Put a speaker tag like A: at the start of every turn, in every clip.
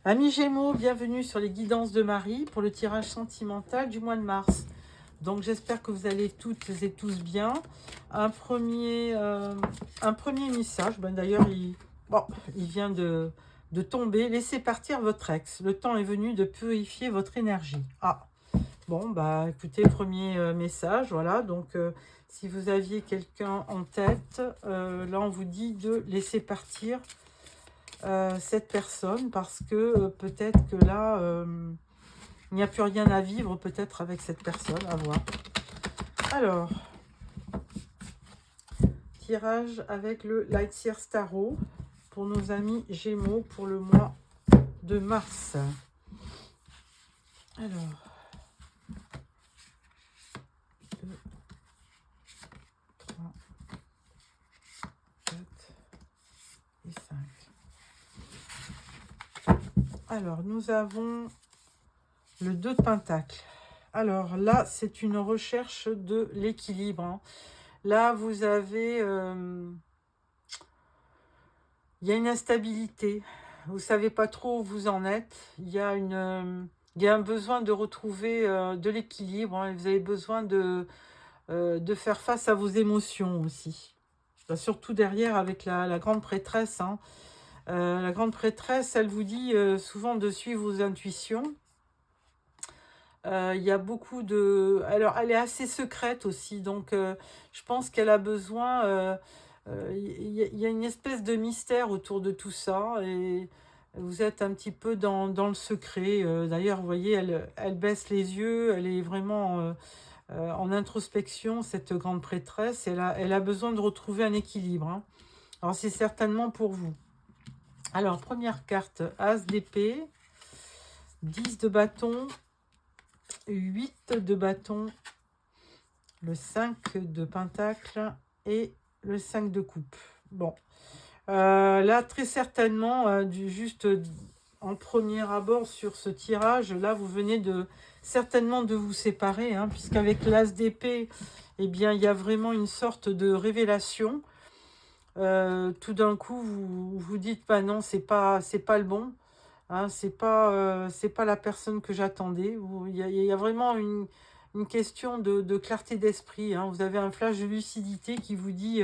A: Amis Gémeaux, bienvenue sur les guidances de Marie pour le tirage sentimental du mois de mars. Donc j'espère que vous allez toutes et tous bien. Un premier message, d'ailleurs il vient de tomber. Laissez partir votre ex. Le temps est venu de purifier votre énergie. Ah, bon, écoutez, premier message, voilà. Donc si vous aviez quelqu'un en tête, là on vous dit de laisser partir cette personne parce que peut-être que là il n'y a plus rien à vivre peut-être avec cette personne, à voir. Alors, tirage avec le Lightseer Tarot pour nos amis Gémeaux pour le mois de mars. Alors, 2, 3, 4 et 5. Alors, nous avons le 2 de Pentacle. Alors là, c'est une recherche de l'équilibre. Hein. Là, vous avez... il y a une instabilité. Vous ne savez pas trop où vous en êtes. Il y a un besoin de retrouver de l'équilibre. Hein. Vous avez besoin de faire face à vos émotions aussi. Surtout derrière avec la grande prêtresse. Hein. La grande prêtresse, elle vous dit souvent de suivre vos intuitions. Il y a beaucoup de... Alors, elle est assez secrète aussi, donc je pense qu'elle a besoin... il y a une espèce de mystère autour de tout ça, et vous êtes un petit peu dans le secret. D'ailleurs, vous voyez, elle baisse les yeux, elle est vraiment en introspection, cette grande prêtresse. Elle a besoin de retrouver un équilibre. Hein. Alors, c'est certainement pour vous. Alors, première carte, As d'épée, 10 de bâton, 8 de bâton, le 5 de pentacle et le 5 de coupe. Bon, là, très certainement, juste en premier abord sur ce tirage, là, vous venez certainement de vous séparer, hein, puisqu'avec l'As d'épée, eh bien, il y a vraiment une sorte de révélation. Tout d'un coup, vous dites, bah non, c'est pas le bon. Hein, c'est pas la personne que j'attendais. Il y a vraiment une question de clarté d'esprit. Hein. Vous avez un flash de lucidité qui vous dit,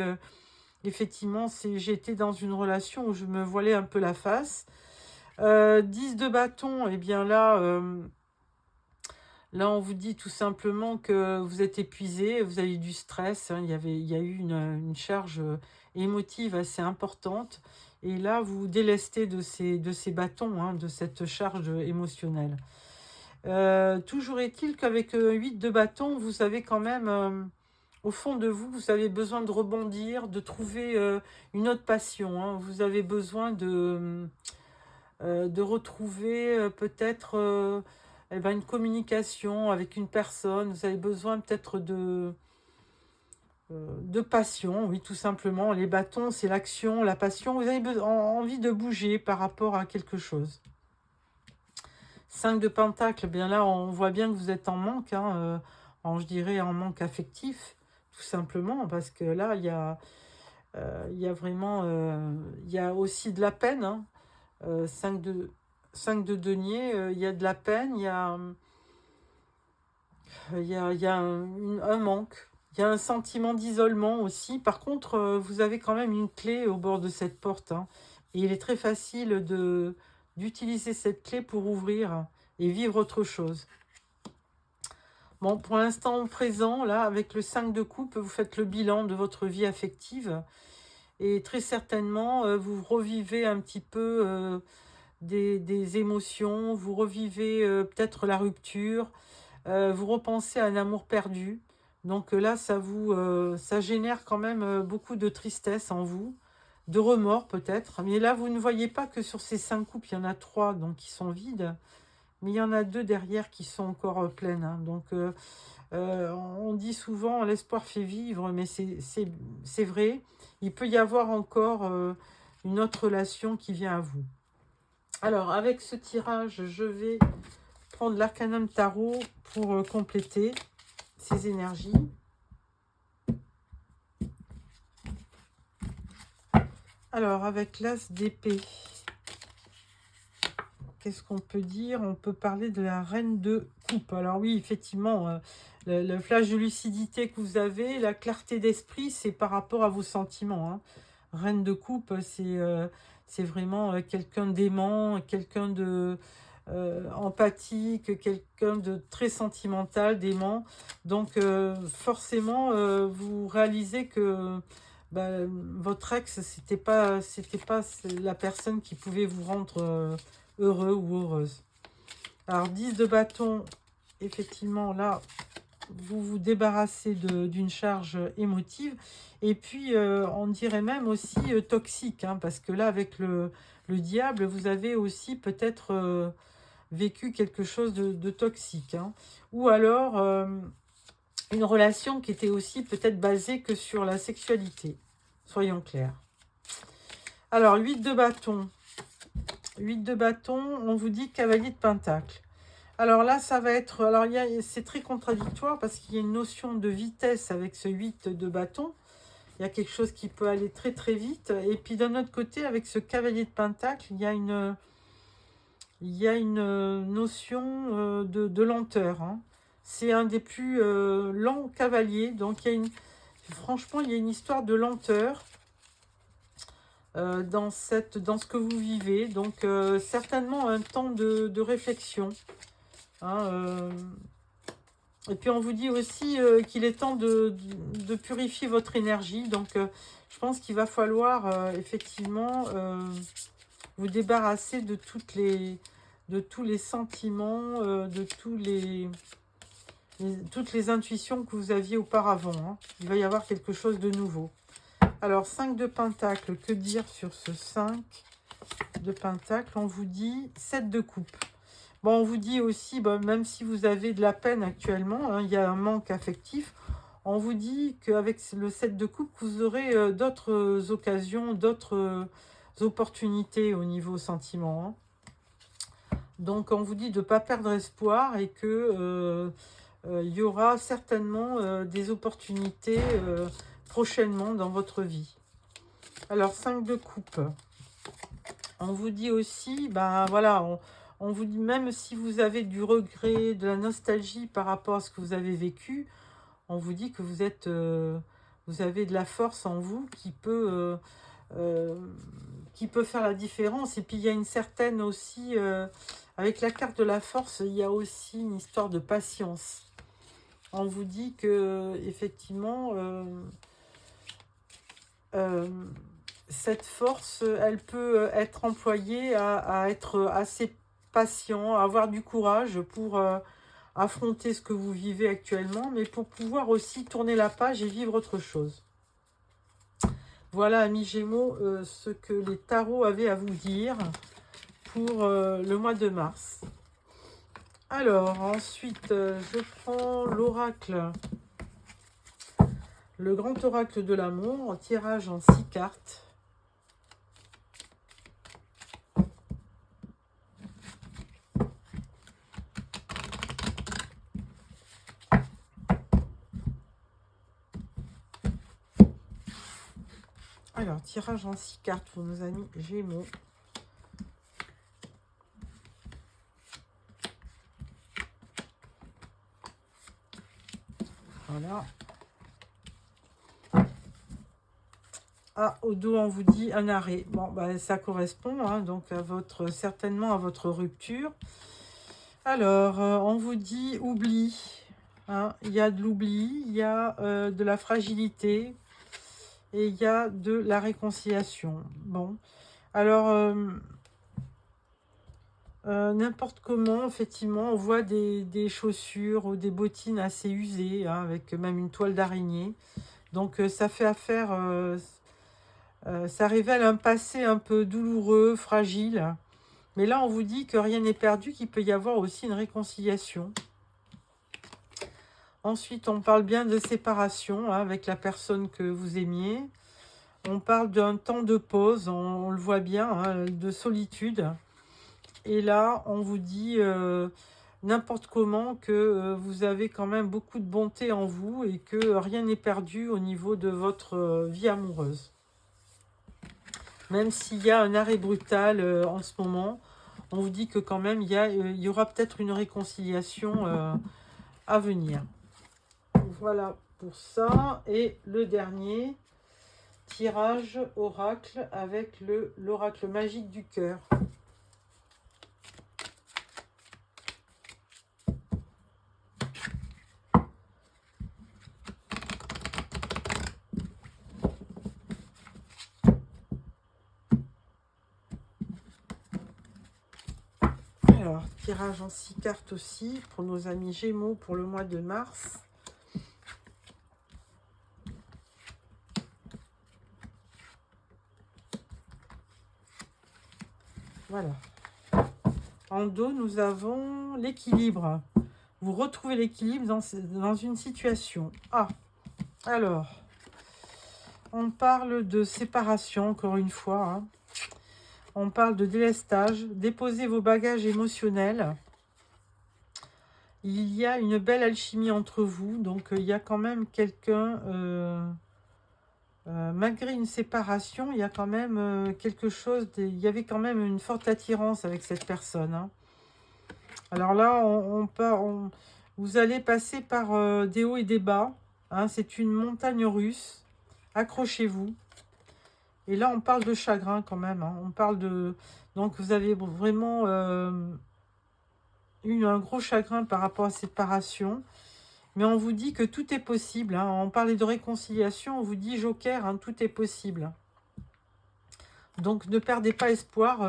A: effectivement, j'étais dans une relation où je me voilais un peu la face. 10 de bâton, et bien là, on vous dit tout simplement que vous êtes épuisé, vous avez eu du stress. Hein. Il y a eu une charge émotive assez importante. Et là, vous vous délestez de ces bâtons, hein, de cette charge émotionnelle. Toujours est-il qu'avec 8 de bâton, vous avez quand même, au fond de vous, vous avez besoin de rebondir, de trouver une autre passion. Hein. Vous avez besoin de retrouver peut-être une communication avec une personne. Vous avez besoin peut-être de passion, oui, tout simplement. Les bâtons, c'est l'action, la passion. Vous avez envie de bouger par rapport à quelque chose. 5 de pentacle, bien là, on voit bien que vous êtes en manque, hein, je dirais en manque affectif, tout simplement, parce que là, il y a vraiment, il y a aussi de la peine. Hein. 5 de denier, il y a de la peine, il y a un manque. Il y a un sentiment d'isolement aussi. Par contre, vous avez quand même une clé au bord de cette porte. Hein, et il est très facile d'utiliser cette clé pour ouvrir et vivre autre chose. Bon, pour l'instant présent, là, avec le 5 de coupe, vous faites le bilan de votre vie affective. Et très certainement, vous revivez un petit peu des émotions. Vous revivez peut-être la rupture. Vous repensez à un amour perdu. Donc là, ça génère quand même beaucoup de tristesse en vous, de remords peut-être. Mais là, vous ne voyez pas que sur ces 5 coupes, il y en a 3 donc, qui sont vides. Mais il y en a 2 derrière qui sont encore pleines. Hein. Donc, on dit souvent l'espoir fait vivre, mais c'est vrai. Il peut y avoir encore une autre relation qui vient à vous. Alors, avec ce tirage, je vais prendre l'Arcanum Tarot pour compléter ces énergies. Alors, avec l'As d'épée, qu'est-ce qu'on peut dire? On peut parler de la reine de coupe. Alors oui, effectivement, le flash de lucidité que vous avez, la clarté d'esprit, c'est par rapport à vos sentiments, hein. Reine de coupe, c'est vraiment quelqu'un d'aimant, quelqu'un de empathique, quelqu'un de très sentimental, d'aimant. Donc forcément, vous réalisez que bah, votre ex, c'était pas la personne qui pouvait vous rendre heureux ou heureuse. Alors 10 de bâton, effectivement, là, vous vous débarrassez d'une charge émotive. Et puis, on dirait même aussi toxique, hein, parce que là, avec le diable, vous avez aussi peut-être vécu quelque chose de toxique, hein. Ou alors, une relation qui était aussi peut-être basée que sur la sexualité. Soyons clairs. Alors, 8 de bâton. 8 de bâton, on vous dit cavalier de pentacle. Alors là, ça va être... Alors, c'est très contradictoire parce qu'il y a une notion de vitesse avec ce 8 de bâton. Il y a quelque chose qui peut aller très très vite. Et puis d'un autre côté, avec ce cavalier de pentacle, il y a une notion de lenteur, hein. C'est un des plus lents cavaliers. Donc, franchement, il y a une histoire de lenteur dans ce que vous vivez. Donc, certainement un temps de réflexion, hein, et puis, on vous dit aussi qu'il est temps de purifier votre énergie. Donc, je pense qu'il va falloir effectivement vous débarrasser de tous les sentiments, toutes les intuitions que vous aviez auparavant, hein. Il va y avoir quelque chose de nouveau. Alors, 5 de pentacle, que dire sur ce 5 de pentacle? On vous dit 7 de coupe. Bon, on vous dit aussi, même si vous avez de la peine actuellement, hein, il y a un manque affectif, on vous dit qu'avec le 7 de coupe, vous aurez d'autres occasions, d'autres opportunités au niveau sentiment, hein. Donc, on vous dit de ne pas perdre espoir et que il y aura certainement des opportunités prochainement dans votre vie. Alors, 5 de coupe. On vous dit aussi, voilà, on vous dit, même si vous avez du regret, de la nostalgie par rapport à ce que vous avez vécu, on vous dit que vous avez de la force en vous qui peut faire la différence. Et puis, il y a une certaine aussi, avec la carte de la force, il y a aussi une histoire de patience. On vous dit que, effectivement, cette force, elle peut être employée à être assez patient, à avoir du courage pour affronter ce que vous vivez actuellement, mais pour pouvoir aussi tourner la page et vivre autre chose. Voilà, amis Gémeaux, ce que les tarots avaient à vous dire pour le mois de mars. Alors, ensuite, je prends l'oracle, le grand oracle de l'amour, en tirage en 6 cartes. Alors, tirage en 6 cartes pour nos amis Gémeaux. Voilà. Ah, au dos, on vous dit un arrêt. Bon, ça correspond, hein, donc certainement à votre rupture. Alors, on vous dit oubli, hein. Il y a de l'oubli, il y a de la fragilité et il y a de la réconciliation. Bon, alors, n'importe comment, effectivement, on voit des chaussures ou des bottines assez usées, hein, avec même une toile d'araignée. Donc, ça fait affaire, ça révèle un passé un peu douloureux, fragile. Mais là, on vous dit que rien n'est perdu, qu'il peut y avoir aussi une réconciliation. Ensuite, on parle bien de séparation, hein, avec la personne que vous aimiez. On parle d'un temps de pause, on le voit bien, hein, de solitude. Et là, on vous dit n'importe comment que vous avez quand même beaucoup de bonté en vous et que rien n'est perdu au niveau de votre vie amoureuse. Même s'il y a un arrêt brutal en ce moment, On vous dit que quand même, il y aura peut-être une réconciliation à venir. Voilà pour ça. Et le dernier tirage oracle avec l'oracle magique du cœur. Alors, tirage en 6 cartes aussi pour nos amis Gémeaux pour le mois de mars. Voilà. En dos, nous avons l'équilibre. Vous retrouvez l'équilibre dans une situation. Ah, alors, on parle de séparation, encore une fois. Hein. On parle de délestage. Déposez vos bagages émotionnels. Il y a une belle alchimie entre vous. Donc, il y a quand même quelqu'un... malgré une séparation, il y a quand même quelque chose... il y avait quand même une forte attirance avec cette personne. Hein. Alors là, vous allez passer par des hauts et des bas. Hein. C'est une montagne russe. Accrochez-vous. Et là, on parle de chagrin quand même. Hein. On parle de... Donc, vous avez vraiment eu un gros chagrin par rapport à cette séparation. Mais on vous dit que tout est possible. Hein. On parlait de réconciliation. On vous dit joker, hein, tout est possible. Donc, ne perdez pas espoir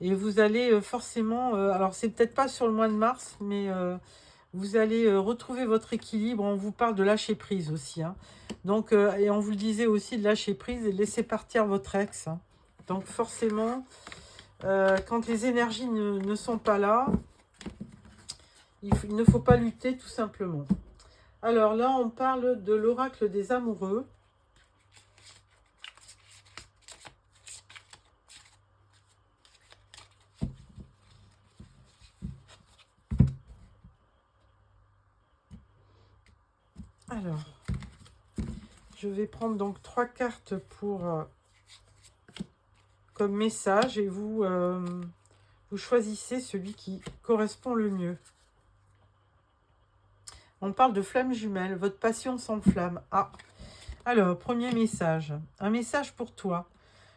A: Et vous allez forcément... alors, c'est peut-être pas sur le mois de mars, mais... vous allez retrouver votre équilibre. On vous parle de lâcher prise aussi. Hein. Donc, et on vous le disait aussi de lâcher prise et de laisser partir votre ex. Hein. Donc forcément, quand les énergies ne sont pas là, il ne faut pas lutter tout simplement. Alors là, on parle de l'oracle des amoureux. Alors, je vais prendre donc 3 cartes pour comme message et vous choisissez celui qui correspond le mieux. On parle de flamme jumelle, votre passion s'enflamme. Ah, alors, premier message. Un message pour toi.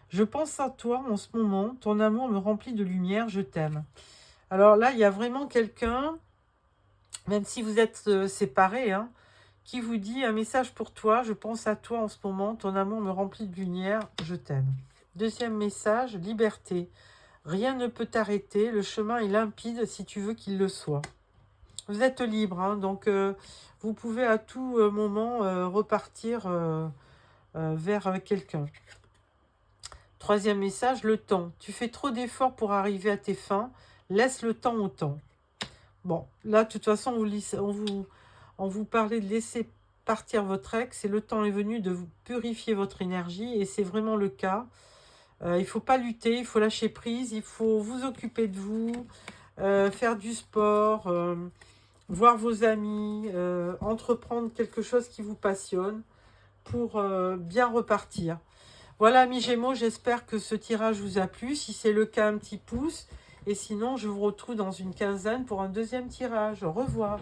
A: Je pense à toi en ce moment, ton amour me remplit de lumière, je t'aime. Alors là, il y a vraiment quelqu'un, même si vous êtes séparés, hein, qui vous dit un message pour toi, je pense à toi en ce moment, ton amour me remplit de lumière, je t'aime. Deuxième message, liberté. Rien ne peut t'arrêter, le chemin est limpide si tu veux qu'il le soit. Vous êtes libre, hein, donc vous pouvez à tout moment repartir vers quelqu'un. Troisième message, le temps. Tu fais trop d'efforts pour arriver à tes fins, laisse le temps au temps. Bon, là, de toute façon, on vous parlait de laisser partir votre ex et le temps est venu de vous purifier votre énergie et c'est vraiment le cas. Il ne faut pas lutter, il faut lâcher prise, il faut vous occuper de vous, faire du sport, voir vos amis, entreprendre quelque chose qui vous passionne pour bien repartir. Voilà, amis Gémeaux, j'espère que ce tirage vous a plu. Si c'est le cas, un petit pouce. Et sinon, je vous retrouve dans une quinzaine pour un deuxième tirage. Au revoir.